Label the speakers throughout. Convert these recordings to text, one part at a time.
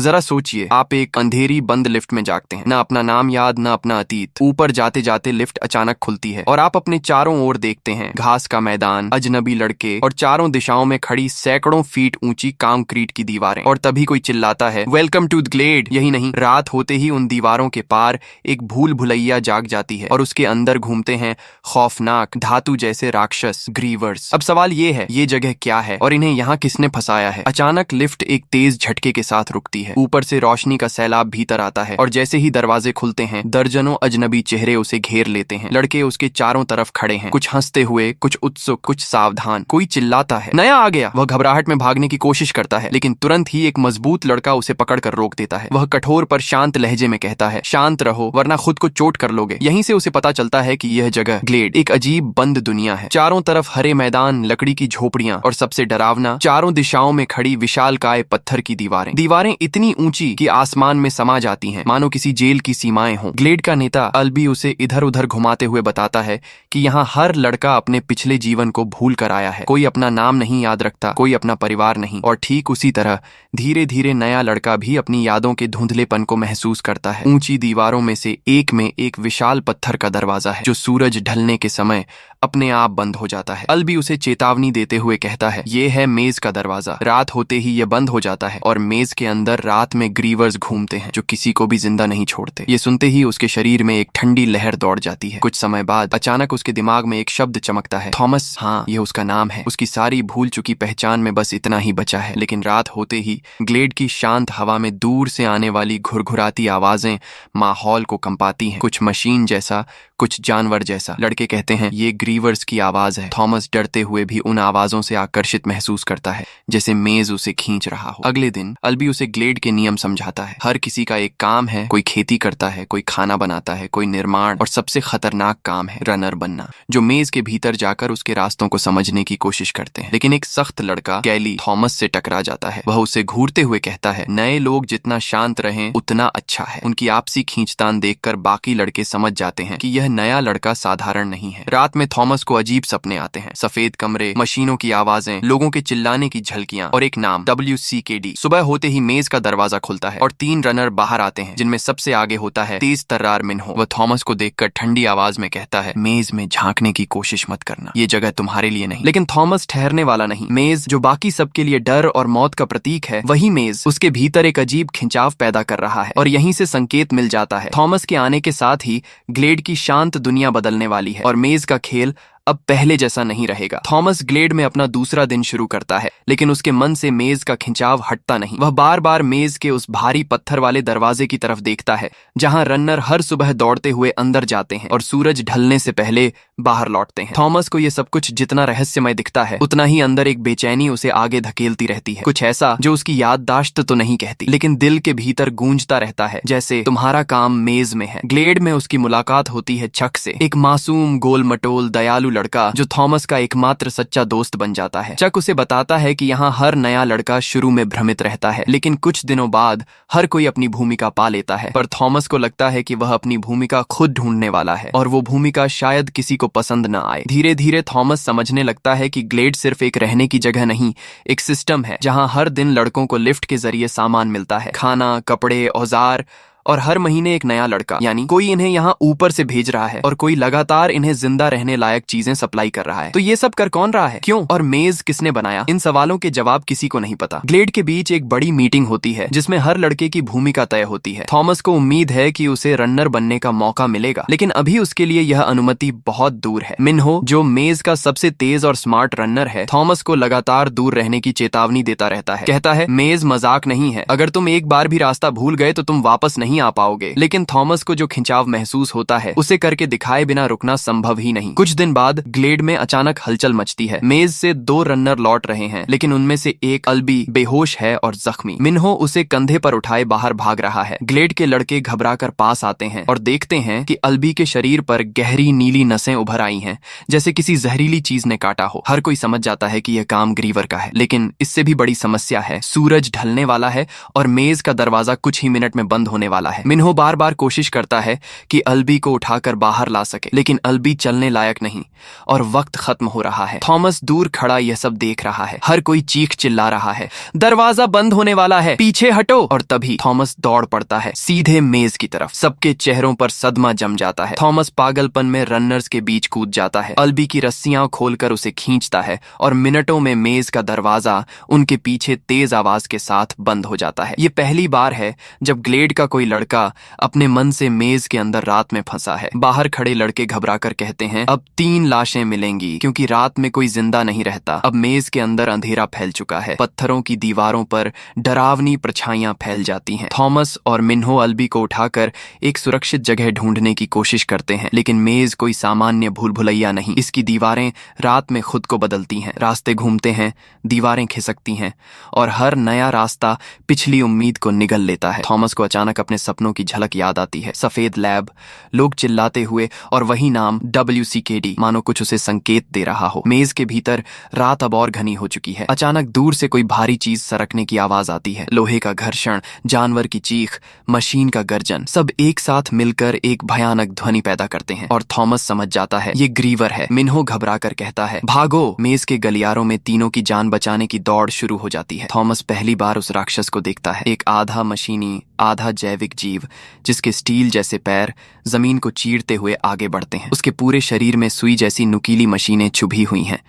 Speaker 1: जरा सोचिए, आप एक अंधेरी बंद लिफ्ट में जागते हैं, ना अपना नाम याद ना अपना अतीत। ऊपर जाते जाते लिफ्ट अचानक खुलती है और आप अपने चारों ओर देखते हैं, घास का मैदान, अजनबी लड़के और चारों दिशाओं में खड़ी सैकड़ों फीट ऊंची कंक्रीट की दीवारें। और तभी कोई चिल्लाता है, वेलकम टू द ग्लेड। यही नहीं, रात होते ही उन दीवारों के पार एक भूल भुलैया जाग जाती है और उसके अंदर घूमते हैं खौफनाक धातु जैसे राक्षस, ग्रीवर्स। अब सवाल ये है, ये जगह क्या है और इन्हें यहाँ किसने फंसाया है? अचानक लिफ्ट एक तेज झटके के साथ रुकती है। ऊपर से रोशनी का सैलाब भीतर आता है और जैसे ही दरवाजे खुलते हैं, दर्जनों अजनबी चेहरे उसे घेर लेते हैं। लड़के उसके चारों तरफ खड़े हैं, कुछ हंसते हुए, कुछ उत्सुक, कुछ सावधान। कोई चिल्लाता है, नया आ गया। वह घबराहट में भागने की कोशिश करता है, लेकिन तुरंत ही एक मजबूत लड़का उसे पकड़कर रोक देता है। वह कठोर पर शांत लहजे में कहता है, शांत रहो वरना खुद को चोट कर लोगे। यहीं से उसे पता चलता है कि यह जगह ग्लेड एक अजीब बंद दुनिया है। चारों तरफ हरे मैदान, लकड़ी की झोपड़ियां और सबसे डरावना, चारों दिशाओं में खड़ी विशालकाय पत्थर की दीवारें। दीवारें इतनी ऊंची कि आसमान में समा जाती हैं, मानो किसी जेल की सीमाएं हों। ग्लेड का नेता अल्बी उसे इधर उधर घुमाते हुए बताता है कि यहाँ हर लड़का अपने पिछले जीवन को भूल कर आया है। कोई अपना नाम नहीं याद रखता, कोई अपना परिवार नहीं। और ठीक उसी तरह धीरे धीरे नया लड़का भी अपनी यादों के धुंधलेपन को महसूस करता है। ऊंची दीवारों में से एक में एक विशाल पत्थर का दरवाजा है जो सूरज ढलने के समय अपने आप बंद हो जाता है। अल्बी उसे चेतावनी देते हुए कहता है, ये है मेज का दरवाजा। रात होते ही यह बंद हो जाता है और मेज के अंदर रात में ग्रीवर्स घूमते हैं जो किसी को भी जिंदा नहीं छोड़ते। ये सुनते ही उसके शरीर में एक ठंडी लहर दौड़ जाती है। कुछ समय बाद अचानक उसके दिमाग में एक शब्द चमकता है, थॉमस। हाँ, यह उसका नाम है। उसकी सारी भूल चुकी पहचान में बस इतना ही बचा है। लेकिन रात होते ही ग्लेड की शांत हवा में दूर से आने वाली घुरघुराती आवाजें माहौल को कंपाती हैं, कुछ मशीन जैसा, कुछ जानवर जैसा। लड़के कहते हैं, ये ग्रीवर्स की आवाज है। थॉमस डरते हुए भी उन आवाजों से आकर्षित महसूस करता है, जैसे मेज उसे खींच रहा हो। अगले दिन अल्बी उसे ग्लेड के नियम समझाता है। हर किसी का एक काम है, कोई खेती करता है, कोई खाना बनाता है, कोई निर्माण, और सबसे खतरनाक काम है रनर बनना, जो मेज के भीतर जाकर उसके रास्तों को समझने की कोशिश करते हैं। लेकिन एक सख्त लड़का गैली थॉमस से टकरा जाता है। वह उसे घूरते हुए कहता है, नए लोग जितना शांत रहें उतना अच्छा है। उनकी आपसी खींचतान देखकर बाकी लड़के समझ जाते हैं कि यह नया लड़का साधारण नहीं है। रात में थॉमस को अजीब सपने आते हैं, सफेद कमरे, मशीनों की आवाजें, लोगों के चिल्लाने की झलकियां और एक नाम, WCKD। सुबह होते ही मेज का दरवाजा खुलता है और 3 रनर बाहर आते हैं, जिनमें सबसे आगे होता है तेज तर्रार मिन्हो। वह थॉमस को देखकर ठंडी आवाज में कहता है, मेज में झांकने की कोशिश मत करना, ये जगह तुम्हारे लिए नहीं। लेकिन थॉमस ठहरने वाला नहीं। मेज जो बाकी सबके लिए डर और मौत का प्रतीक है, वही मेज उसके भीतर एक अजीब खिंचाव पैदा कर रहा है और यहीं से संकेत मिल जाता है। थॉमस के आने के साथ ही ग्लेड की शांत दुनिया बदलने वाली है और मेज का खेल अब पहले जैसा नहीं रहेगा। थॉमस ग्लेड में अपना दूसरा दिन शुरू करता है, लेकिन उसके मन से मेज का खिंचाव हटता नहीं। वह बार बार मेज के उस भारी पत्थर वाले दरवाजे की तरफ देखता है, जहां रनर हर सुबह दौड़ते हुए अंदर जाते हैं और सूरज ढलने से पहले बाहर लौटते हैं। थॉमस को यह सब कुछ जितना रहस्यमय दिखता है, उतना ही अंदर एक बेचैनी उसे आगे धकेलती रहती है। कुछ ऐसा जो उसकी याददाश्त तो नहीं कहती, लेकिन दिल के भीतर गूंजता रहता है, जैसे तुम्हारा काम मेज में है। ग्लेड में उसकी मुलाकात होती है चक से, एक मासूम, गोल मटोल, दयालु लड़का जो थॉमस का एकमात्र सच्चा दोस्त बन जाता है। चक उसे बताता है कि यहाँ हर नया लड़का शुरू में भ्रमित रहता है, लेकिन कुछ दिनों बाद हर कोई अपनी भूमिका पा लेता है। पर थॉमस को लगता है कि वह अपनी भूमिका खुद ढूंढने वाला है और वो भूमिका शायद किसी को पसंद न आए। धीरे धीरे थॉमस समझने लगता है कि ग्लेड सिर्फ एक रहने की जगह नहीं, एक सिस्टम है जहाँ हर दिन लड़कों को लिफ्ट के जरिए सामान मिलता है, खाना, कपड़े, औजार, और हर महीने एक नया लड़का। यानी कोई इन्हें यहाँ ऊपर से भेज रहा है और कोई लगातार इन्हें जिंदा रहने लायक चीजें सप्लाई कर रहा है। तो ये सब कर कौन रहा है, क्यों, और मेज किसने बनाया? इन सवालों के जवाब किसी को नहीं पता। ग्लेड के बीच एक बड़ी मीटिंग होती है जिसमें हर लड़के की भूमिका तय होती है। थॉमस को उम्मीद है कि उसे रनर बनने का मौका मिलेगा, लेकिन अभी उसके लिए यह अनुमति बहुत दूर है। मिन्हो, जो मेज का सबसे तेज और स्मार्ट रनर है, थॉमस को लगातार दूर रहने की चेतावनी देता रहता है। कहता है, मेज मजाक नहीं है, अगर तुम एक बार भी रास्ता भूल गए तो तुम वापस नहीं आ पाओगे। लेकिन थॉमस को जो खिंचाव महसूस होता है, उसे करके दिखाए बिना रुकना संभव ही नहीं। कुछ दिन बाद ग्लेड में अचानक हलचल मचती है। मेज से 2 रनर लौट रहे हैं, लेकिन उनमें से एक, अल्बी, बेहोश है और जख्मी। मिन्हो उसे कंधे पर उठाए बाहर भाग रहा है। ग्लेड के लड़के घबराकर पास आते हैं और देखते हैं कि अल्बी के शरीर पर गहरी नीली नसें उभर आई हैं, जैसे किसी जहरीली चीज ने काटा हो। हर कोई समझ जाता है कि यह काम ग्रीवर का है, लेकिन इससे भी बड़ी समस्या है। सूरज ढलने वाला है और मेज का दरवाजा कुछ ही मिनट में बंद होने वाला वाला है। मिन्हो बार बार कोशिश करता है कि अल्बी को उठाकर बाहर ला सके, लेकिन अल्बी चलने लायक नहीं और वक्त खत्म हो रहा है। थॉमस दूर खड़ा यह सब देख रहा है। हर कोई चीख चिल्ला रहा है, दरवाजा बंद होने वाला है, पीछे हटो। और तभी थॉमस दौड़ पड़ता है सीधे मेज की तरफ। सबके चेहरों पर सदमा जम जाता है। थॉमस पागलपन में रनर्स के बीच कूद जाता है, अल्बी की रस्सियां खोलकर उसे खींचता है और मिनटों में मेज का दरवाजा उनके पीछे तेज आवाज के साथ बंद हो जाता है। ये पहली बार है जब ग्लेड का कोई लड़का अपने मन से मेज के अंदर रात में फंसा है। बाहर खड़े लड़के घबराकर कहते हैं, अब 3 लाशें मिलेंगी क्योंकि रात में कोई जिंदा नहीं रहता। अब मेज के अंदर अंधेरा फैल चुका है। पत्थरों की दीवारों पर डरावनी परछाइयां फैल जाती हैं। थॉमस और मिन्हो अल्बी को उठाकर एक सुरक्षित जगह ढूंढने की कोशिश करते हैं, लेकिन मेज कोई सामान्य भूल भुलैया नहीं। इसकी दीवारें रात में खुद को बदलती हैं, रास्ते घूमते हैं, दीवारें खिसकती हैं और हर नया रास्ता पिछली उम्मीद को निगल लेता है। थॉमस को अचानक अपने सपनों की झलक याद आती है। सफेद लैब, लोग चिल्लाते हुए और वही नाम WCKD, मानो कुछ उसे संकेत दे रहा हो। मेज के भीतर रात अब और घनी हो चुकी है। अचानक दूर से कोई भारी चीज सरकने की आवाज आती है। लोहे का घर्षण, जानवर की चीख, मशीन का गर्जन, सब एक साथ मिलकर एक भयानक ध्वनि पैदा करते हैं और थॉमस समझ जाता है ये ग्रीवर है। मिन्हो घबरा कर कहता है, भागो। मेज के गलियारों में तीनों की जान बचाने की दौड़ शुरू हो जाती है। थॉमस पहली बार उस राक्षस को देखता है, एक आधा मशीनी आधा जैविक जीव जिसके स्टील जैसे पैर जमीन को चीरते हुए आगे बढ़ते हैं। उसके पूरे शरीर में सुई जैसी नुकीली मशीनें चुभी हुई हैं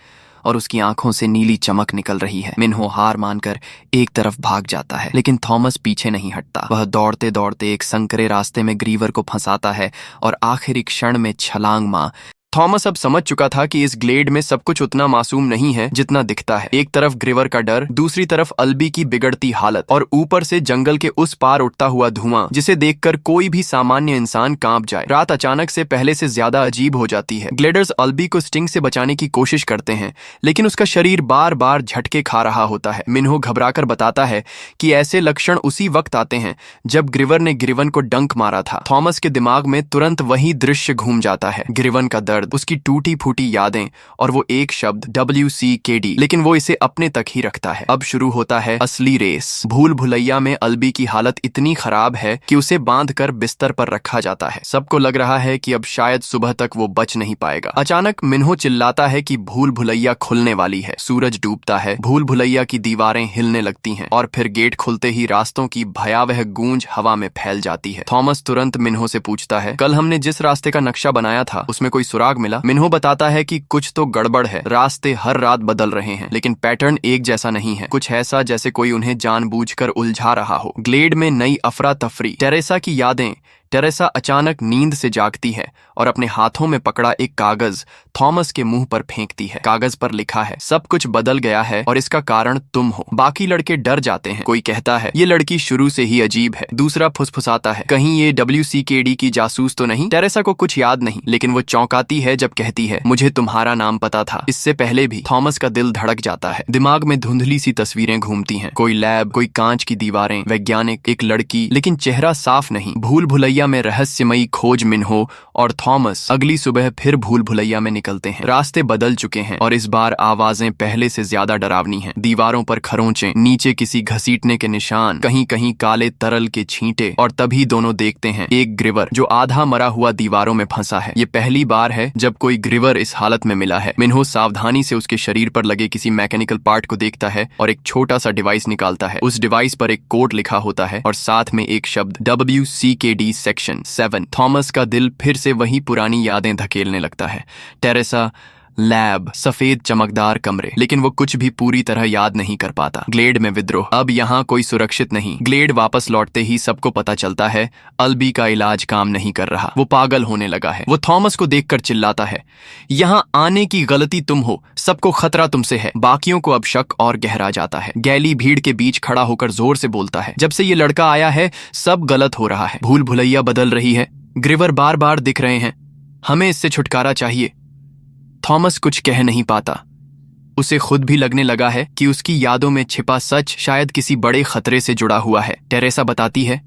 Speaker 1: और उसकी आंखों से नीली चमक निकल रही है। मिन्हो हार मानकर एक तरफ भाग जाता है, लेकिन थॉमस पीछे नहीं हटता। वह दौड़ते दौड़ते एक संकरे रास्ते में ग्रीवर को फंसाता है और आखिरी क्षण में छलांग मार। थॉमस अब समझ चुका था कि इस ग्लेड में सब कुछ उतना मासूम नहीं है जितना दिखता है। एक तरफ ग्रीवर का डर, दूसरी तरफ अल्बी की बिगड़ती हालत और ऊपर से जंगल के उस पार उठता हुआ धुआं जिसे देखकर कोई भी सामान्य इंसान कांप जाए। रात अचानक से पहले से ज्यादा अजीब हो जाती है। ग्लेडर्स अल्बी को स्टिंग से बचाने की कोशिश करते हैं, लेकिन उसका शरीर बार बार झटके खा रहा होता है। मिन्हो घबराकर बताता है कि ऐसे लक्षण उसी वक्त आते हैं जब ग्रीवर ने ग्रीवन को डंक मारा था। थॉमस के दिमाग में तुरंत वही दृश्य घूम जाता है, ग्रीवन का दर्द, उसकी टूटी फूटी यादें और वो एक शब्द WCKD, लेकिन वो इसे अपने तक ही रखता है। अब शुरू होता है असली रेस। भूल भुलैया में अल्बी की हालत इतनी खराब है कि उसे बांधकर बिस्तर पर रखा जाता है। सबको लग रहा है कि अब शायद सुबह तक वो बच नहीं पाएगा। अचानक मिन्हो चिल्लाता है कि भूल भुलैया खुलने वाली है। सूरज डूबता है, भूल भुलैया की दीवारें हिलने लगती हैं और फिर गेट खुलते ही रास्तों की भयावह गूंज हवा में फैल जाती है। थॉमस तुरंत मिन्हो से पूछता है, कल हमने जिस रास्ते का नक्शा बनाया था उसमें कोई सुराग मिला? मिन्हो बताता है कि कुछ तो गड़बड़ है। रास्ते हर रात बदल रहे हैं, लेकिन पैटर्न एक जैसा नहीं है। कुछ ऐसा जैसे कोई उन्हें जानबूझकर उलझा रहा हो। ग्लेड में नई अफरा तफरी, टेरेसा की यादें। टेरेसा अचानक नींद से जागती है और अपने हाथों में पकड़ा एक कागज थॉमस के मुंह पर फेंकती है। कागज पर लिखा है, सब कुछ बदल गया है और इसका कारण तुम हो। बाकी लड़के डर जाते हैं। कोई कहता है, ये लड़की शुरू से ही अजीब है। दूसरा फुसफुसाता है, कहीं ये WCKD की जासूस तो नहीं? टेरेसा को कुछ याद नहीं, लेकिन वो चौंकाती है जब कहती है, मुझे तुम्हारा नाम पता था। इससे पहले भी थॉमस का दिल धड़क जाता है। दिमाग में धुंधली सी तस्वीरें घूमती हैं, कोई लैब, कोई कांच की दीवारें, वैज्ञानिक, एक लड़की, लेकिन चेहरा साफ नहीं। भूल भुलैया में रहस्यमयी खोज। मिन्हो और थॉमस अगली सुबह फिर भूल भुलैया में निकलते हैं। रास्ते बदल चुके हैं और इस बार आवाजें पहले से ज्यादा डरावनी हैं। दीवारों पर खरोंचे, नीचे किसी घसीटने के निशान, कहीं कहीं काले तरल के छींटे। और तभी दोनों देखते हैं एक ग्रीवर जो आधा मरा हुआ दीवारों में फंसा है। ये पहली बार है जब कोई ग्रीवर इस हालत में मिला है। मिन्हो सावधानी से उसके शरीर पर लगे किसी मैकेनिकल पार्ट को देखता है और एक छोटा सा डिवाइस निकालता है। उस डिवाइस पर एक कोड लिखा होता है और साथ में एक शब्द WCKD सेक्शन 7। थॉमस का दिल फिर से वही पुरानी यादें धकेलने लगता है। टेरेसा, लैब, सफेद चमकदार कमरे, लेकिन वो कुछ भी पूरी तरह याद नहीं कर पाता। ग्लेड में विद्रोह, अब यहाँ कोई सुरक्षित नहीं। ग्लेड वापस लौटते ही सबको पता चलता है अल्बी का इलाज काम नहीं कर रहा, वो पागल होने लगा है। वो थॉमस को देखकर चिल्लाता है, यहाँ आने की गलती तुम हो, सबको खतरा तुमसे है। बाकियों को अब शक और गहरा जाता है। गैली भीड़ के बीच खड़ा होकर जोर से बोलता है, जब से ये लड़का आया है सब गलत हो रहा है। भूल भुलैया बदल रही है, ग्रीवर बार बार दिख रहे हैं, हमें इससे छुटकारा चाहिए। थॉमस कुछ कह नहीं पाता। उसे खुद भी लगने लगा है कि उसकी यादों में छिपा सच शायद किसी बड़े खतरे से जुड़ा हुआ है। टेरेसा बताती है,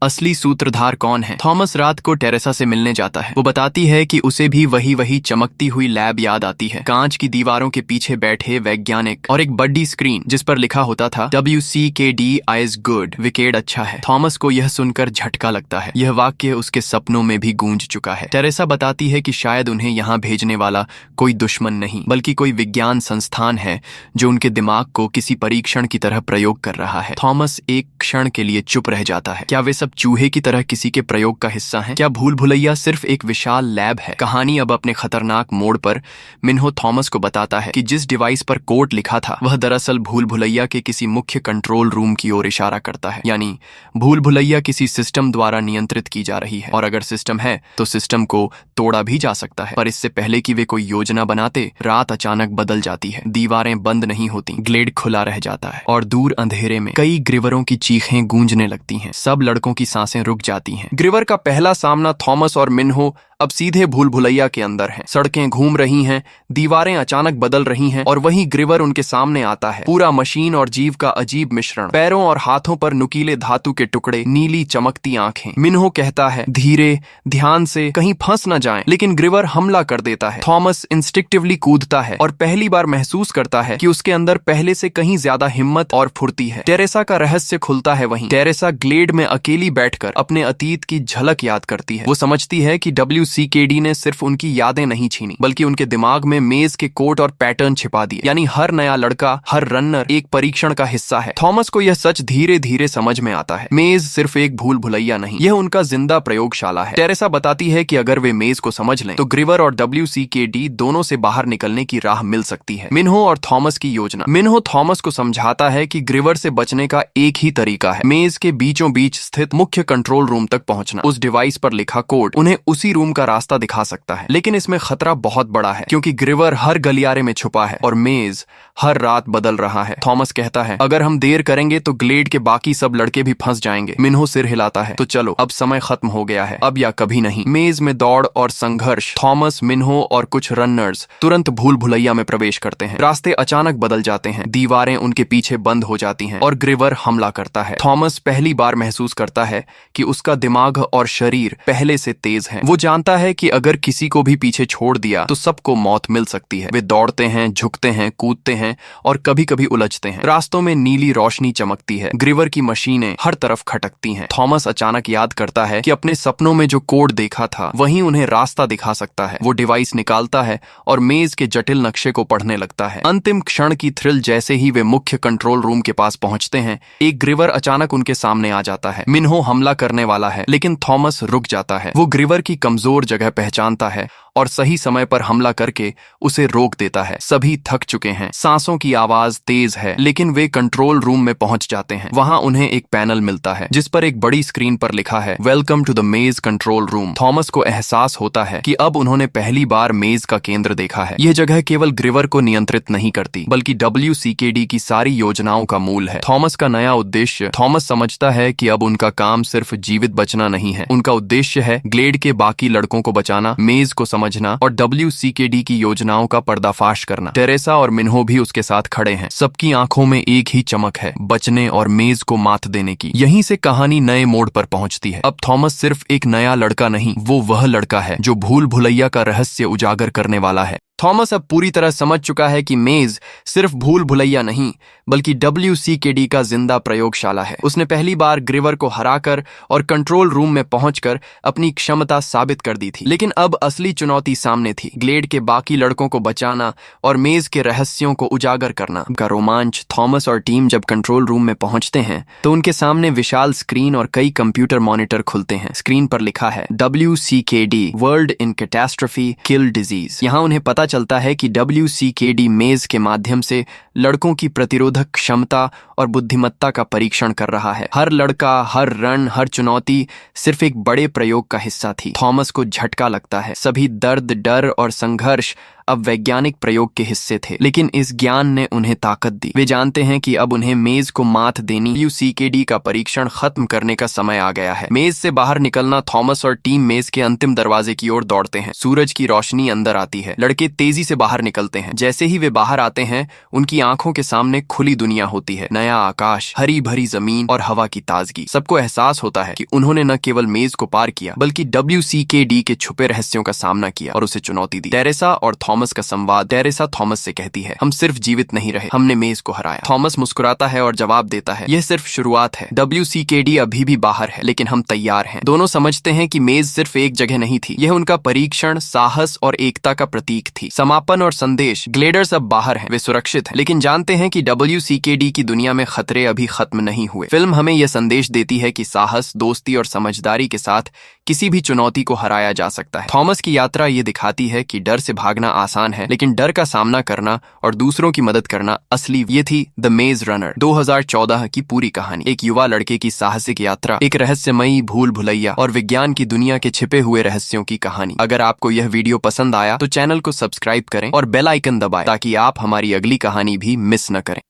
Speaker 1: असली सूत्रधार कौन है? थॉमस रात को टेरेसा से मिलने जाता है। वो बताती है कि उसे भी वही चमकती हुई लैब याद आती है, कांच की दीवारों के पीछे बैठे वैज्ञानिक और एक बड़ी स्क्रीन जिस पर लिखा होता था WCKD is good, विकेड अच्छा है। थॉमस को यह सुनकर झटका लगता है। यह वाक्य उसके सपनों में भी गूंज चुका है। टेरेसा बताती है कि शायद उन्हें यहाँ भेजने वाला कोई दुश्मन नहीं बल्कि कोई विज्ञान संस्थान है जो उनके दिमाग को किसी परीक्षण की तरह प्रयोग कर रहा है। थॉमस एक क्षण के लिए चुप रह जाता है। क्या वे सब चूहे की तरह किसी के प्रयोग का हिस्सा हैं? क्या भूल भुलैया सिर्फ एक विशाल लैब है? कहानी अब अपने खतरनाक मोड़ पर मिन्हो थॉमस को बताता है कि जिस डिवाइस पर कोड लिखा था वह दरअसल भूल भुलैया के किसी मुख्य कंट्रोल रूम की ओर इशारा करता है। यानी भूल भुलैया किसी सिस्टम द्वारा नियंत्रित की जा रही है, और अगर सिस्टम है तो सिस्टम को तोड़ा भी जा सकता है। पर इससे पहले कि वे कोई योजना बनाते, रात अचानक बदल जाती है। दीवारें बंद नहीं होती, ग्लेड खुला रह जाता है और दूर अंधेरे में कई ग्रिवरों की चीखें गूंजने लगती हैं। सब लड़कों की सांसें रुक जाती हैं। ग्रिवर का पहला सामना थॉमस और मिन्हो अब सीधे भूल भुलैया के अंदर है। सड़कें घूम रही हैं, दीवारें अचानक बदल रही हैं और वहीं ग्रिवर उनके सामने आता है। पूरा मशीन और जीव का अजीब मिश्रण, पैरों और हाथों पर नुकीले धातु के टुकड़े, नीली चमकती आंखें। मिन्हो कहता है धीरे, ध्यान से, कहीं फंस न जाएं, लेकिन ग्रिवर हमला कर देता है। थॉमस इंस्टिंक्टिवली कूदता है और पहली बार महसूस करता है कि उसके अंदर पहले से कहीं ज्यादा हिम्मत और फुर्ती है। टेरेसा का रहस्य खुलता है वहीं। टेरेसा ग्लेड में अकेली बैठकर अपने अतीत की झलक याद करती है। वो समझती है कि WCKD ने सिर्फ उनकी यादें नहीं छीनी बल्कि उनके दिमाग में मेज के कोड और पैटर्न छिपा दिए। यानी हर नया लड़का, हर रनर एक परीक्षण का हिस्सा है। थॉमस को यह सच धीरे धीरे समझ में आता है। मेज सिर्फ एक भूल भुलैया नहीं, यह उनका जिंदा प्रयोगशाला है। टेरेसा बताती है कि अगर वे मेज को समझ लें तो ग्रिवर और WCKD दोनों से बाहर निकलने की राह मिल सकती है। मिन्हो और थॉमस की योजना। मिन्हो थॉमस को समझाता है कि ग्रिवर से बचने का एक ही तरीका है, मेज के बीचों बीच स्थित मुख्य कंट्रोल रूम तक पहुंचना। उस डिवाइस पर लिखा कोड उन्हें उसी रूम का रास्ता दिखा सकता है। लेकिन इसमें खतरा बहुत बड़ा है क्योंकि ग्रिवर हर गलियारे में छुपा है और मेज हर रात बदल रहा है। थॉमस कहता है अगर हम देर करेंगे तो ग्लेड के बाकी सब लड़के भी फंस जाएंगे। मिन्हो सिर हिलाता है तो चलो, अब समय खत्म हो गया है, अब या कभी नहीं। मेज में दौड़ और संघर्ष। थॉमस, मिन्हो और कुछ रनर्स तुरंत भूल भुलैया में प्रवेश करते हैं। रास्ते अचानक बदल जाते हैं, दीवारें उनके पीछे बंद हो जाती हैं और ग्रिवर हमला करता है। थॉमस पहली बार महसूस करता है कि उसका दिमाग और शरीर पहले से तेज है। वो जानता है कि अगर किसी को भी पीछे छोड़ दिया तो सबको मौत मिल सकती है। वे दौड़ते हैं, झुकते हैं, कूदते हैं और कभी कभी उलझते हैं। रास्तों में नीली रोशनी चमकती है, ग्रिवर की मशीनें हर तरफ खटकती हैं। थॉमस अचानक याद करता है कि अपने सपनों में जो कोड देखा था वही उन्हें रास्ता दिखा सकता है। वो डिवाइस निकालता है और मेज के जटिल नक्शे को पढ़ने लगता है। अंतिम क्षण की थ्रिल जैसे ही वे मुख्य कंट्रोल रूम के पास पहुंचते हैं, एक ग्रिवर अचानक उनके सामने आ जाता है। मिन्हो हमला करने वाला है लेकिन थॉमस रुक जाता है। वो ग्रिवर की कमजोर जगह पहचानता है और सही समय पर हमला करके उसे रोक देता है। सभी थक चुके हैं, सांसों की आवाज तेज है, लेकिन वे कंट्रोल रूम में पहुंच जाते हैं। वहां उन्हें एक पैनल मिलता है जिस पर एक बड़ी स्क्रीन पर लिखा है वेलकम टू द मेज कंट्रोल रूम। थॉमस को एहसास होता है कि अब उन्होंने पहली बार मेज का केंद्र देखा है। यह जगह केवल ग्रिवर को नियंत्रित नहीं करती बल्कि WCKD की सारी योजनाओं का मूल है। थॉमस का नया उद्देश्य। थॉमस समझता है कि अब उनका काम सिर्फ जीवित बचना नहीं है, उनका उद्देश्य है ग्लेड के बाकी लड़कों को बचाना, मेज को समझना और WCKD की योजनाओं का पर्दाफाश करना। टेरेसा और मिन्हो भी उसके साथ खड़े हैं। सबकी आंखों में एक ही चमक है, बचने और मेज को मात देने की। यहीं से कहानी नए मोड़ पर पहुंचती है। अब थॉमस सिर्फ एक नया लड़का नहीं, वो वह लड़का है जो भूल भुलैया का रहस्य उजागर करने वाला है। थॉमस अब पूरी तरह समझ चुका है कि मेज सिर्फ भूल भुलैया नहीं बल्कि WCKD का जिंदा प्रयोगशाला है। उसने पहली बार ग्रिवर को हराकर और कंट्रोल रूम में पहुंचकर अपनी क्षमता साबित कर दी थी। लेकिन अब असली चुनौती सामने थी, ग्लेड के बाकी लड़कों को बचाना और मेज के रहस्यों को उजागर करना। का रोमांच। थॉमस और टीम जब कंट्रोल रूम में पहुंचते हैं तो उनके सामने विशाल स्क्रीन और कई कंप्यूटर मॉनिटर खुलते हैं। स्क्रीन पर लिखा है WCKD world in catastrophe kill disease. यहाँ उन्हें पता चलता है कि WCKD मेज के माध्यम से लड़कों की प्रतिरोधक क्षमता और बुद्धिमत्ता का परीक्षण कर रहा है। हर लड़का, हर रन, हर चुनौती सिर्फ एक बड़े प्रयोग का हिस्सा थी। थॉमस को झटका लगता है। सभी दर्द, डर और संघर्ष अब वैज्ञानिक प्रयोग के हिस्से थे, लेकिन इस ज्ञान ने उन्हें ताकत दी। वे जानते हैं कि अब उन्हें मेज को मात देनी। WCKD का परीक्षण खत्म करने का समय आ गया है। मेज से बाहर निकलना। थॉमस और टीम मेज के अंतिम दरवाजे की ओर दौड़ते हैं। सूरज की रोशनी अंदर आती है। लड़के तेजी से बाहर निकलते हैं। जैसे ही वे बाहर आते हैं, उनकी आंखों के सामने खुली दुनिया होती है। नया आकाश, हरी भरी जमीन और हवा की ताजगी। सबको एहसास होता है कि उन्होंने न केवल मेज को पार किया, बल्कि WCKD के छुपे रहस्यों का सामना किया और उसे चुनौती दी। टेरेसा और थॉमस का संवाद। टेरेसा थॉमस से कहती है, हम सिर्फ जीवित नहीं रहे, हमने मेज को हराया। थॉमस मुस्कुराता है और जवाब देता है, यह सिर्फ शुरुआत है। WCKD अभी भी बाहर है, लेकिन हम तैयार हैं। दोनों समझते हैं कि मेज सिर्फ एक जगह नहीं थी, यह उनका परीक्षण, साहस और एकता का प्रतीक थी। समापन और संदेश। ग्लेडर्स अब बाहर हैं, वे सुरक्षित हैं, लेकिन जानते हैं कि WCKD की दुनिया में खतरे अभी खत्म नहीं हुए। फिल्म हमें यह संदेश देती है कि साहस, दोस्ती और समझदारी के साथ किसी भी चुनौती को हराया जा सकता है। थॉमस की यात्रा ये दिखाती है कि डर से भागना आसान है, लेकिन डर का सामना करना और दूसरों की मदद करना असली। ये थी द मेज रनर 2014 की पूरी कहानी। एक युवा लड़के की साहसिक यात्रा, एक रहस्यमयी भूल भुलैया और विज्ञान की दुनिया के छिपे हुए रहस्यों की कहानी। अगर आपको यह वीडियो पसंद आया तो चैनल को सब्सक्राइब करें और बेल आइकन दबाएं ताकि आप हमारी अगली कहानी भी मिस न करें।